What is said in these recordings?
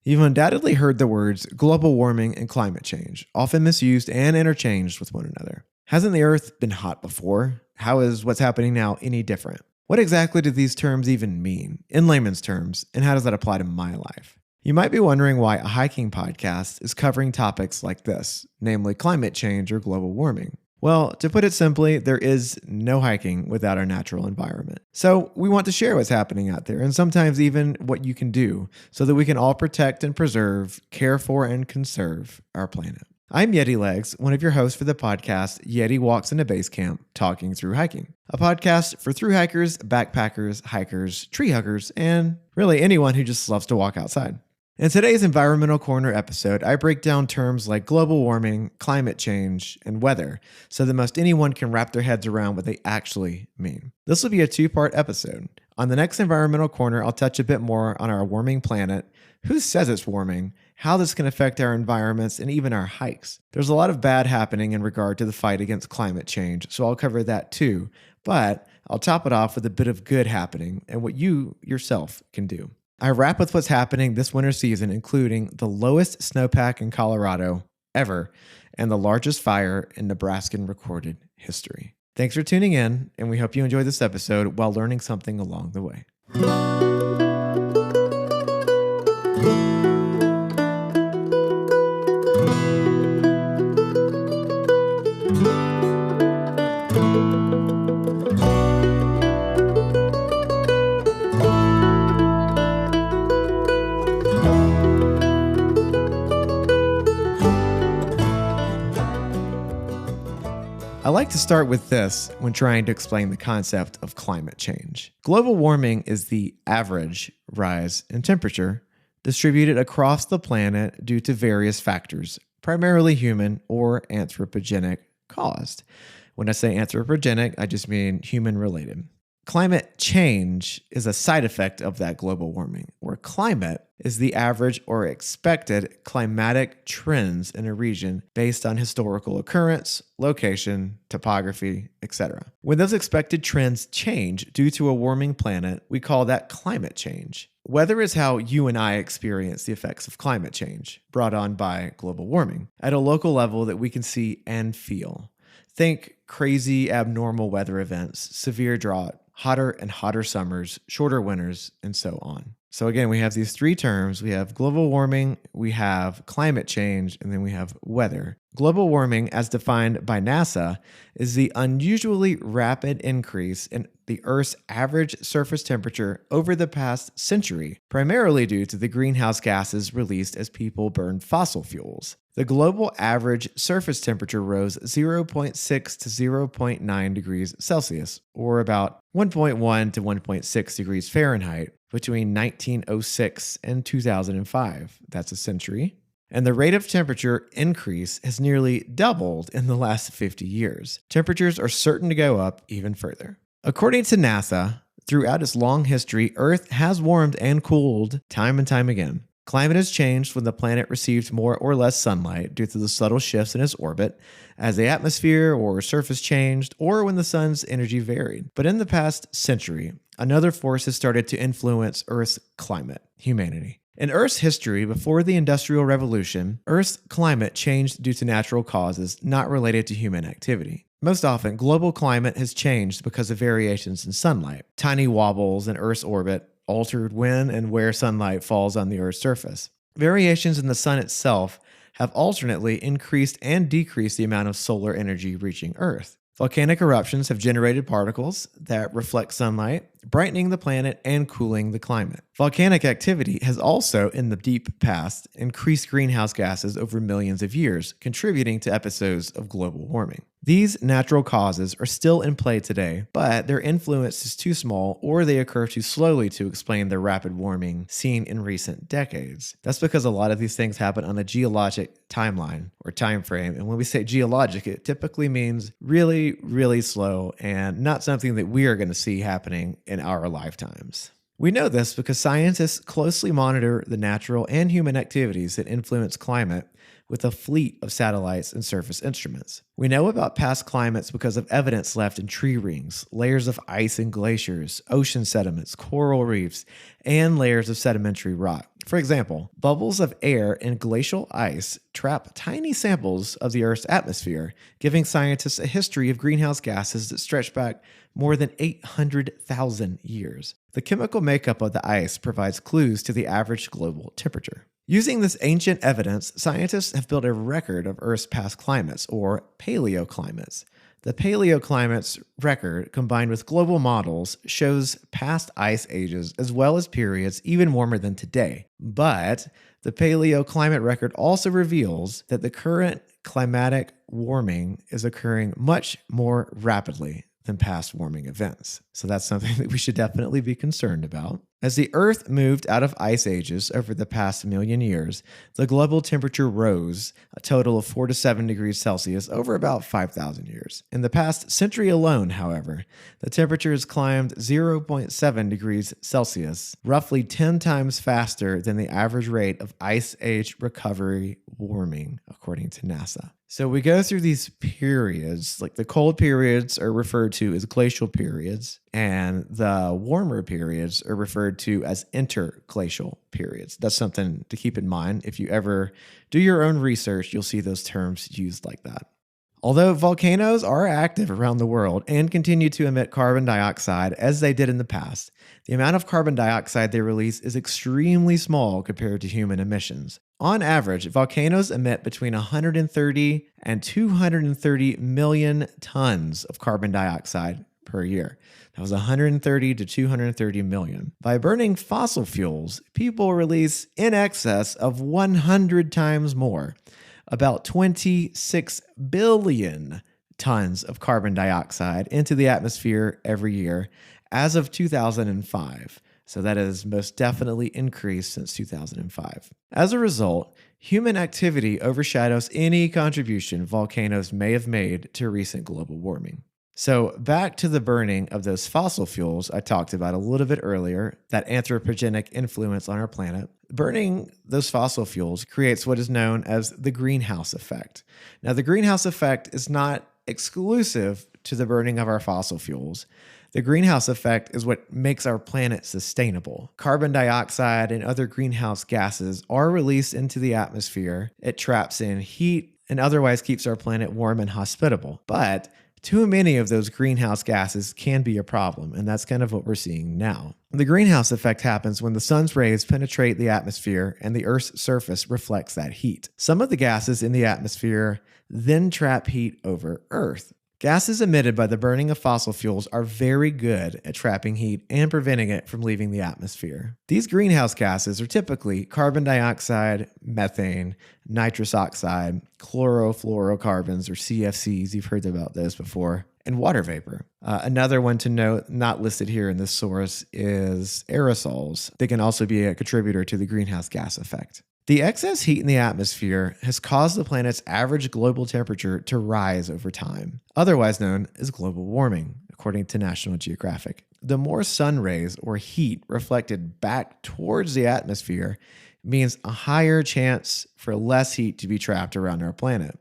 You've undoubtedly heard the words global warming and climate change, often misused and interchanged with one another. Hasn't the Earth been hot before? How is what's happening now any different? What exactly do these terms even mean, in layman's terms, and how does that apply to my life? You might be wondering why a hiking podcast is covering topics like this, namely climate change or global warming. Well, to put it simply, there is no hiking without our natural environment. So we want to share what's happening out there and sometimes even what you can do so that we can all protect and preserve, care for, and conserve our planet. I'm Yeti Legs, one of your hosts for the podcast Yeti Walks into Base Camp Talking Through Hiking, a podcast for thru hikers, backpackers, hikers, tree huggers, and really anyone who just loves to walk outside. In today's Environmental Corner episode, I break down terms like global warming, climate change, and weather so that most anyone can wrap their heads around what they actually mean. This will be a two-part episode. On the next Environmental Corner, I'll touch a bit more on our warming planet, who says it's warming, how this can affect our environments, and even our hikes. There's a lot of bad happening in regard to the fight against climate change, so I'll cover that too, but I'll top it off with a bit of good happening and what you yourself can do. I wrap with what's happening this winter season, including the lowest snowpack in Colorado ever and the largest fire in Nebraskan recorded history. Thanks for tuning in, and we hope you enjoy this episode while learning something along the way. I like to start with this when trying to explain the concept of climate change. Global warming is the average rise in temperature distributed across the planet due to various factors, primarily human or anthropogenic caused. When I say anthropogenic, I just mean human-related. Climate change is a side effect of that global warming, where climate is the average or expected climatic trends in a region based on historical occurrence, location, topography, etc. When those expected trends change due to a warming planet, we call that climate change. Weather is how you and I experience the effects of climate change, brought on by global warming, at a local level that we can see and feel. Think crazy abnormal weather events, severe drought, hotter and hotter summers, shorter winters, and so on. So again, we have these three terms. We have global warming, we have climate change, and then we have weather. Global warming, as defined by NASA, is the unusually rapid increase in the Earth's average surface temperature over the past century, primarily due to the greenhouse gases released as people burn fossil fuels. The global average surface temperature rose 0.6 to 0.9 degrees Celsius, or about 1.1 to 1.6 degrees Fahrenheit, between 1906 and 2005. That's a century. And the rate of temperature increase has nearly doubled in the last 50 years. Temperatures are certain to go up even further. According to NASA, throughout its long history, Earth has warmed and cooled time and time again. Climate has changed when the planet received more or less sunlight due to the subtle shifts in its orbit, as the atmosphere or surface changed, or when the sun's energy varied. But in the past century, another force has started to influence Earth's climate: humanity. In Earth's history, before the Industrial Revolution, Earth's climate changed due to natural causes not related to human activity. Most often, global climate has changed because of variations in sunlight. Tiny wobbles in Earth's orbit altered when and where sunlight falls on the Earth's surface. Variations in the sun itself have alternately increased and decreased the amount of solar energy reaching Earth. Volcanic eruptions have generated particles that reflect sunlight, brightening the planet and cooling the climate. Volcanic activity has also, in the deep past, increased greenhouse gases over millions of years, contributing to episodes of global warming. These natural causes are still in play today, but their influence is too small or they occur too slowly to explain the rapid warming seen in recent decades. That's because a lot of these things happen on a geologic timeline or time frame, and when we say geologic, it typically means really, really slow and not something that we are going to see happening in our lifetimes. We know this because scientists closely monitor the natural and human activities that influence climate with a fleet of satellites and surface instruments. We know about past climates because of evidence left in tree rings, layers of ice and glaciers, ocean sediments, coral reefs, and layers of sedimentary rock. For example, bubbles of air in glacial ice trap tiny samples of the Earth's atmosphere, giving scientists a history of greenhouse gases that stretch back more than 800,000 years. The chemical makeup of the ice provides clues to the average global temperature. Using this ancient evidence, scientists have built a record of Earth's past climates, or paleoclimates. The paleoclimates record, combined with global models, shows past ice ages as well as periods even warmer than today. But the paleoclimate record also reveals that the current climatic warming is occurring much more rapidly than past warming events. So that's something that we should definitely be concerned about. As the Earth moved out of ice ages over the past million years, the global temperature rose a total of 4 to 7 degrees Celsius over about 5,000 years. In the past century alone, however, the temperature has climbed 0.7 degrees Celsius, roughly 10 times faster than the average rate of ice age recovery warming, according to NASA. So we go through these periods, like the cold periods are referred to as glacial periods, and the warmer periods are referred to as interglacial periods. That's something to keep in mind. If you ever do your own research, you'll see those terms used like that. Although volcanoes are active around the world and continue to emit carbon dioxide as they did in the past, the amount of carbon dioxide they release is extremely small compared to human emissions. On average, volcanoes emit between 130 and 230 million tons of carbon dioxide per year. That was 130 to 230 million. By burning fossil fuels, people release in excess of 100 times more, about 26 billion tons of carbon dioxide into the atmosphere every year as of 2005. So that has most definitely increased since 2005. As a result, human activity overshadows any contribution volcanoes may have made to recent global warming. So back to the burning of those fossil fuels I talked about a little bit earlier, that anthropogenic influence on our planet. Burning those fossil fuels creates what is known as the greenhouse effect. Now, the greenhouse effect is not exclusive to the burning of our fossil fuels. The greenhouse effect is what makes our planet sustainable. Carbon dioxide and other greenhouse gases are released into the atmosphere. It traps in heat and otherwise keeps our planet warm and hospitable. But too many of those greenhouse gases can be a problem, and that's kind of what we're seeing now. The greenhouse effect happens when the sun's rays penetrate the atmosphere and the Earth's surface reflects that heat. Some of the gases in the atmosphere then trap heat over Earth. Gases emitted by the burning of fossil fuels are very good at trapping heat and preventing it from leaving the atmosphere. These greenhouse gases are typically carbon dioxide, methane, nitrous oxide, chlorofluorocarbons, or CFCs, you've heard about those before, and water vapor. Another one to note, not listed here in this source, is aerosols. They can also be a contributor to the greenhouse gas effect. The excess heat in the atmosphere has caused the planet's average global temperature to rise over time, otherwise known as global warming, according to National Geographic. The more sun rays or heat reflected back towards the atmosphere means a higher chance for less heat to be trapped around our planet.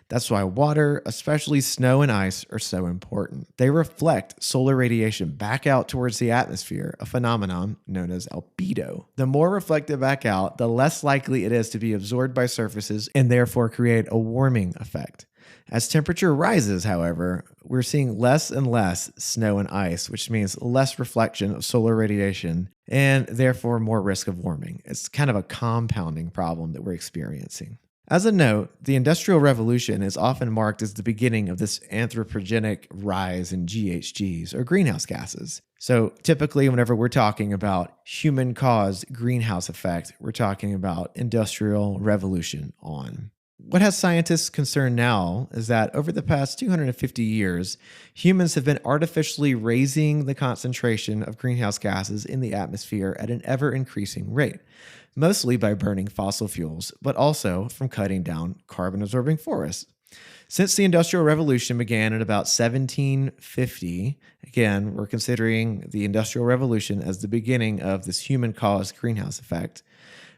That's why water, especially snow and ice, are so important. They reflect solar radiation back out towards the atmosphere, a phenomenon known as albedo. The more reflected back out, the less likely it is to be absorbed by surfaces and therefore create a warming effect. As temperature rises, however, we're seeing less and less snow and ice, which means less reflection of solar radiation and therefore more risk of warming. It's kind of a compounding problem that we're experiencing. As a note, the Industrial Revolution is often marked as the beginning of this anthropogenic rise in GHGs, or greenhouse gases. So typically, whenever we're talking about human-caused greenhouse effect, we're talking about Industrial Revolution on. What has scientists concerned now is that over the past 250 years, humans have been artificially raising the concentration of greenhouse gases in the atmosphere at an ever-increasing rate, mostly by burning fossil fuels, but also from cutting down carbon-absorbing forests. Since the Industrial Revolution began in about 1750, again, we're considering the Industrial Revolution as the beginning of this human-caused greenhouse effect,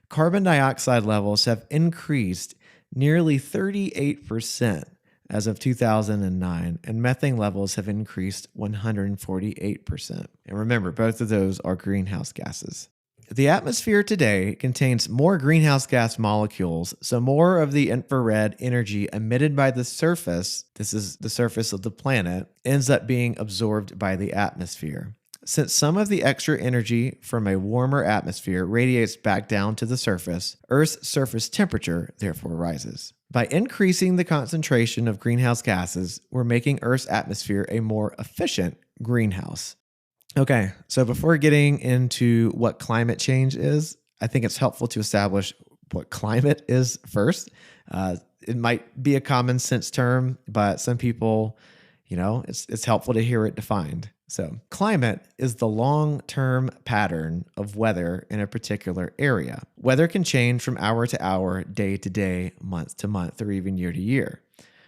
carbon dioxide levels have increased nearly 38% as of 2009, and methane levels have increased 148%. And remember, both of those are greenhouse gases. The atmosphere today contains more greenhouse gas molecules, so more of the infrared energy emitted by the surface, this is the surface of the planet, ends up being absorbed by the atmosphere. Since some of the extra energy from a warmer atmosphere radiates back down to the surface, Earth's surface temperature therefore rises. By increasing the concentration of greenhouse gases, we're making Earth's atmosphere a more efficient greenhouse. Okay, so before getting into what climate change is, I think it's helpful to establish what climate is first. It might be a common sense term, but some people, it's helpful to hear it defined. So climate is the long-term pattern of weather in a particular area. Weather can change from hour to hour, day to day, month to month, or even year to year.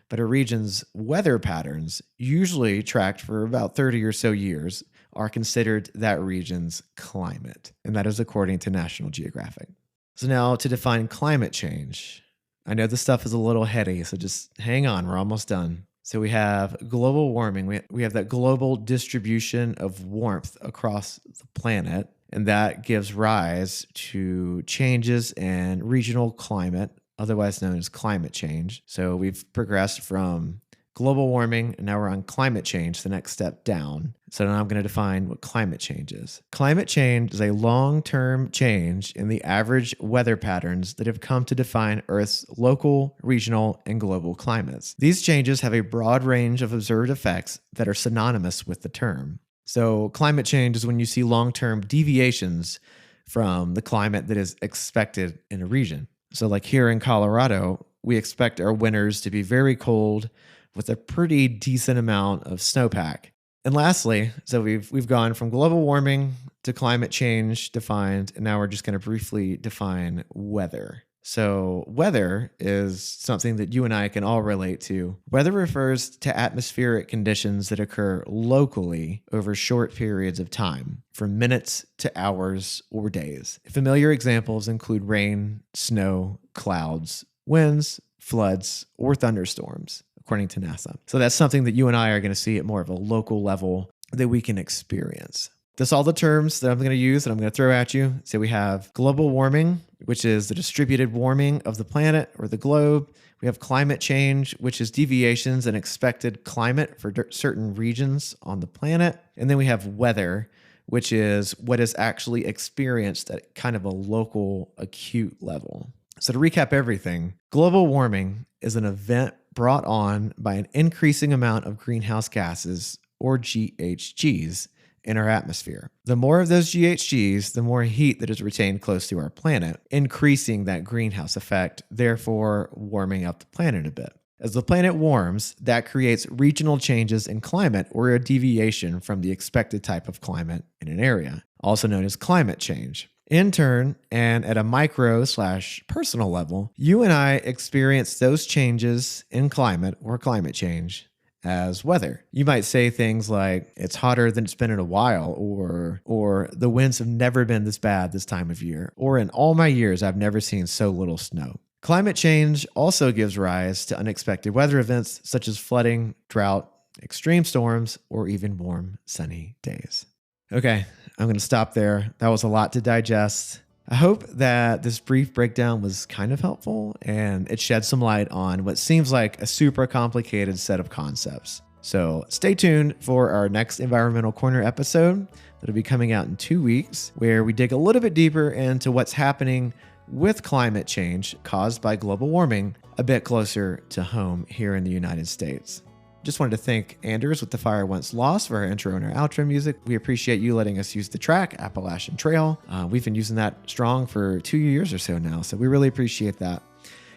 But a region's weather patterns, usually tracked for about 30 or so years, are considered that region's climate. And that is according to National Geographic. So now to define climate change. I know this stuff is a little heady, so just hang on, we're almost done. So we have global warming. We have that global distribution of warmth across the planet, and that gives rise to changes in regional climate, otherwise known as climate change. So we've progressed from global warming, and now we're on climate change, the next step down. So now I'm going to define what climate change is. Climate change is a long-term change in the average weather patterns that have come to define Earth's local, regional, and global climates. These changes have a broad range of observed effects that are synonymous with the term. So climate change is when you see long-term deviations from the climate that is expected in a region. So like here in Colorado, we expect our winters to be very cold with a pretty decent amount of snowpack. And lastly, so we've gone from global warming to climate change defined, and now we're just going to briefly define weather. So weather is something that you and I can all relate to. Weather refers to atmospheric conditions that occur locally over short periods of time, from minutes to hours or days. Familiar examples include rain, snow, clouds, winds, floods, or thunderstorms, according to NASA. So that's something that you and I are going to see at more of a local level that we can experience. That's all the terms that I'm going to use that I'm going to throw at you. So we have global warming, which is the distributed warming of the planet or the globe. We have climate change, which is deviations in expected climate for certain regions on the planet. And then we have weather, which is what is actually experienced at kind of a local acute level. So to recap everything, global warming is an event brought on by an increasing amount of greenhouse gases, or GHGs, in our atmosphere. The more of those GHGs, the more heat that is retained close to our planet, increasing that greenhouse effect, therefore warming up the planet a bit. As the planet warms, that creates regional changes in climate or a deviation from the expected type of climate in an area, also known as climate change. In turn, and at a micro/personal level, you and I experience those changes in climate or climate change as weather. You might say things like, it's hotter than it's been in a while, or the winds have never been this bad this time of year, or in all my years, I've never seen so little snow. Climate change also gives rise to unexpected weather events such as flooding, drought, extreme storms, or even warm, sunny days. Okay, I'm going to stop there. That was a lot to digest. I hope that this brief breakdown was kind of helpful and it shed some light on what seems like a super complicated set of concepts. So stay tuned for our next Environmental Corner episode that'll be coming out in 2 weeks, where we dig a little bit deeper into what's happening with climate change caused by global warming a bit closer to home here in the United States. Just wanted to thank Anders with The Fire Once Lost for our intro and our outro music. We appreciate you letting us use the track, Appalachian Trail. We've been using that strong for 2 years or so now, so we really appreciate that.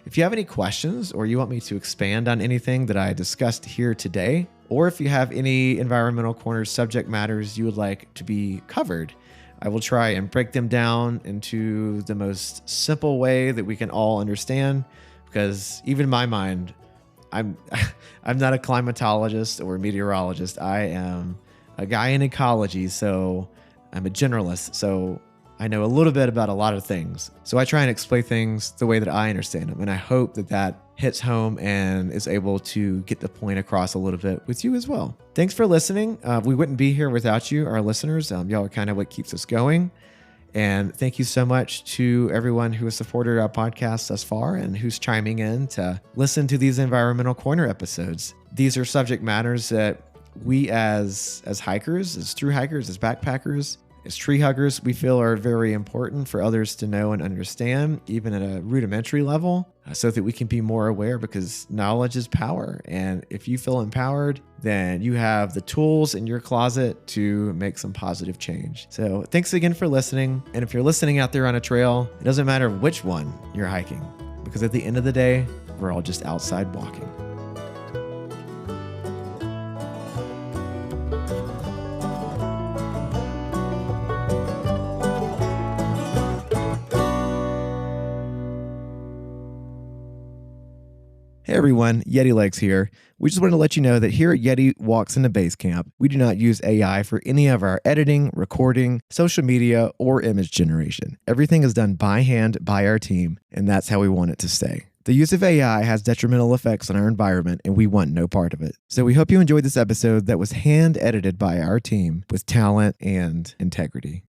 If you have any questions or you want me to expand on anything that I discussed here today, or if you have any Environmental Corner subject matters you would like to be covered, I will try and break them down into the most simple way that we can all understand, because even in my mind, I'm not a climatologist or a meteorologist. I am a guy in ecology, so I'm a generalist. So I know a little bit about a lot of things. So I try and explain things the way that I understand them. And I hope that that hits home and is able to get the point across a little bit with you as well. Thanks for listening. We wouldn't be here without you, our listeners. Y'all are kind of what keeps us going. And thank you so much to everyone who has supported our podcast thus far and who's chiming in to listen to these Environmental Corner episodes. These are subject matters that we as hikers, as thru hikers, as backpackers, as tree huggers, we feel are very important for others to know and understand, even at a rudimentary level, so that we can be more aware, because knowledge is power. And if you feel empowered, then you have the tools in your closet to make some positive change. So thanks again for listening. And if you're listening out there on a trail, it doesn't matter which one you're hiking, because at the end of the day, we're all just outside walking. Hey everyone, Yeti Legs here. We just wanted to let you know that here at Yeti Walks into Base Camp, we do not use AI for any of our editing, recording, social media, or image generation. Everything is done by hand by our team, and that's how we want it to stay. The use of AI has detrimental effects on our environment, and we want no part of it. So we hope you enjoyed this episode that was hand edited by our team with talent and integrity.